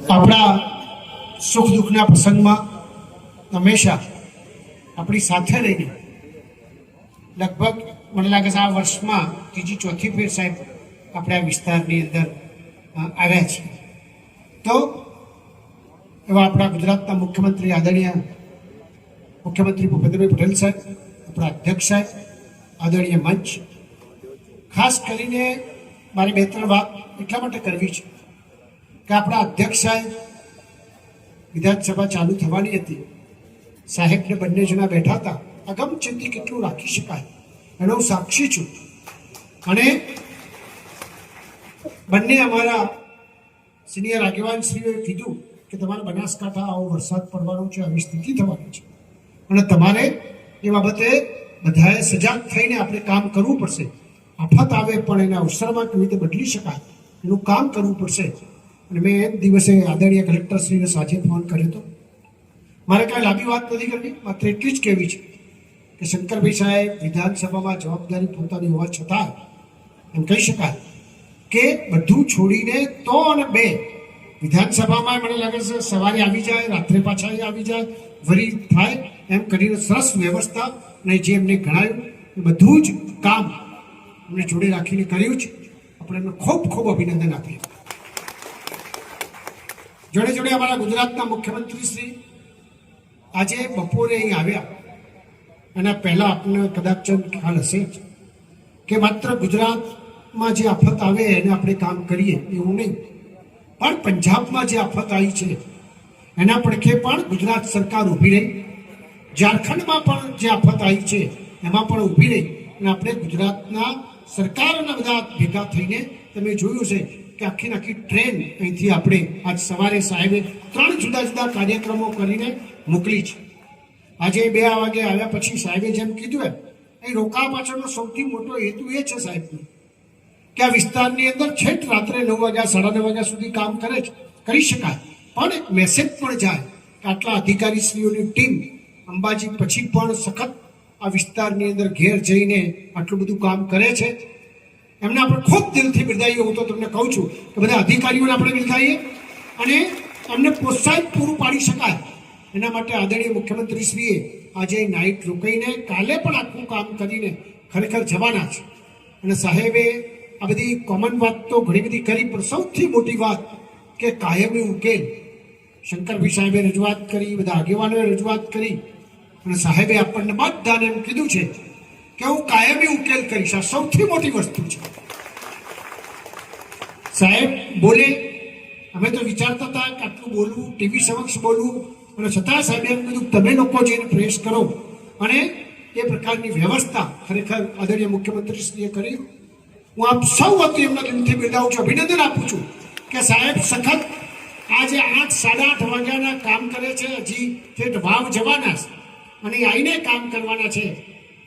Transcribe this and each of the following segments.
આપણા સુખ દુઃખના પ્રસંગમાં હંમેશા આપણી સાથે રહીને લગભગ મને લાગે છે આ વર્ષમાં ત્રીજી ચોથી ફેર સાહેબ આપણે આ વિસ્તારની અંદર આવ્યા છીએ. તો એવા આપણા ગુજરાતના મુખ્યમંત્રી આદરણીય મુખ્યમંત્રી ભૂપેન્દ્રભાઈ પટેલ સાહેબ, આપણા અધ્યક્ષ સાહેબ, આદરણીય મંચ, ખાસ કરીને મારે 2-3 વાત એટલા માટે કરવી છે કે આપણા અધ્યક્ષ સાહેબ વિધાનસભા ચાલુ થવાની હતી, સાહેબને બંને જણા બેઠા હતા. અગમચેતી કેટલું રાખી શકાય એનો હું સાક્ષી છું. અને બંને અમારા સિનિયર આગેવાનશ્રીઓએ કીધું કે તમારે બનાસકાંઠા આવો વરસાદ પડવાનો છે, આવી સ્થિતિ થવાની છે અને તમારે એ બાબતે બધાએ સજાગ થઈને આપણે કામ કરવું પડશે. આફત આવે પણ એના અવસરમાં કેવી રીતે બદલી શકાય એનું કામ કરવું પડશે. અને મેં એક દિવસે આદરણીય કલેક્ટરશ્રીને સાંજે ફોન કર્યો હતો. મારે કાંઈ લાંબી વાત નથી કરવી, માત્ર એટલી જ કહેવી છે કે શંકરભાઈ સાહેબ વિધાનસભામાં જવાબદારી પોતાની હોવા છતાં એમ કહી શકાય કે બધું છોડીને તો અને બે વિધાનસભામાં મને લાગે છે સવારે આવી જાય, રાત્રે પાછા આવી જાય, વરી થાય એમ કરીને સરસ વ્યવસ્થા અને જે એમને ગણાયું એ બધું જ કામ અમને જોડે રાખીને કર્યું છે. આપણે એમને ખૂબ ખૂબ અભિનંદન આપીએ. જોડે જોડે અમારા ગુજરાતના મુખ્યમંત્રી શ્રી આજે બપોરે અહીં આવ્યા. એના પહેલાં આપણને કદાચ ખ્યાલ હશે જ કે માત્ર ગુજરાતમાં જે આફત આવે એને આપણે કામ કરીએ એવું નહીં, પણ પંજાબમાં જે આફત આવી છે એના પડખે પણ ગુજરાત સરકાર ઊભી રહી. ઝારખંડમાં પણ જે આફત આવી છે એમાં પણ ઊભી રહી અને આપણે ગુજરાતના સરકારના બધા ભેગા થઈને તમે જોયું છે કે આખી ટ્રેન અહીંથી આપણે આજ સવારે સાહેબે 3 જુદા જુદા કાર્યક્રમો કરીને મોકલી છે. આજે 2 વાગે આવ્યા પછી સાહેબે જેમ કીધું એમ અહીં રોકાવા પાછળનો સૌથી મોટો હેતુ એ છે સાહેબનો કે આ વિસ્તારની અંદર છેક રાત્રે 9 વાગ્યા 9:30 વાગ્યા સુધી કામ કરી શકાય, પણ એક મેસેજ પણ જાય કે આટલા અધિકારીશ્રીઓની ટીમ અંબાજી પછી પણ સખત આ વિસ્તારની અંદર ઘેર જઈને આટલું બધું કામ કરે છે. એમને આપણે ખૂબ દિલથી બિરદાવીએ. હું તો તમને કહું છું કે બધા અધિકારીઓને આપણે બિરદાવીએ અને એમને પ્રોત્સાહન પૂરું પાડી શકાય એના માટે આદરણીય મુખ્યમંત્રીશ્રીએ આજે નાઇટ રોકાઈને કાલે પણ આખું કામ કરીને ખરેખર જવાના છે. અને સાહેબે આ બધી કોમન વાત તો ઘણી બધી કરી, પણ સૌથી મોટી વાત કે કાયમી ઉકેલ શંકરભાઈ સાહેબે રજૂઆત કરી, બધા આગેવાનોએ રજૂઆત કરી અને સાહેબે આપણને બધાને એમ કીધું છે કે હું કાયમી ઉકેલ કરીશ. આ સૌથી મોટી વસ્તુ છે. સાહેબ બોલે, અમે તો વિચારતા હતા કે આટલું બોલવું, ટીવી સમક્ષ બોલવું, અને છતાં સાહેબે એમ કીધું તમે લોકો જઈને પ્રેસ કરો અને એ પ્રકારની વ્યવસ્થા ખરેખર આદરણીય મુખ્યમંત્રીશ્રીએ કરી. હું આપ સૌ વતી એમના દિલથી બિરદાવું છું, અભિનંદન આપું છું કે સાહેબ સખત આજે 8, 8:30 વાગ્યાના કામ કરે છે. હજી ઠેઠ વાવ જવાના છે અને આવીને કામ કરવાના છે.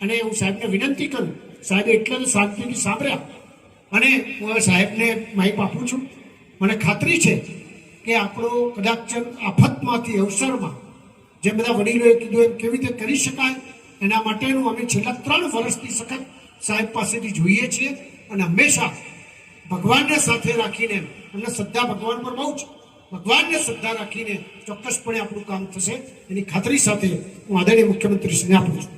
અને હું સાહેબને વિનંતી કરું, સાહેબે એટલે શાંતિથી સાંભળ્યા અને હું હવે સાહેબને માહિતી આપું છું. મને ખાતરી છે કે આપણો કદાચ આફતમાંથી અવસરમાં જે બધા વડીલોએ કીધું એમ કેવી રીતે કરી શકાય એના માટેનું અમે છેલ્લા 3 વર્ષથી સખત સાહેબ પાસેથી જોઈએ છીએ. અને હંમેશા ભગવાનને સાથે રાખીને, એમને શ્રદ્ધા ભગવાન પર બહુ જ, ભગવાનને શ્રદ્ધા રાખીને ચોક્કસપણે આપણું કામ થશે એની ખાતરી સાથે હું આદરણીય મુખ્યમંત્રીશ્રીને આપું છું.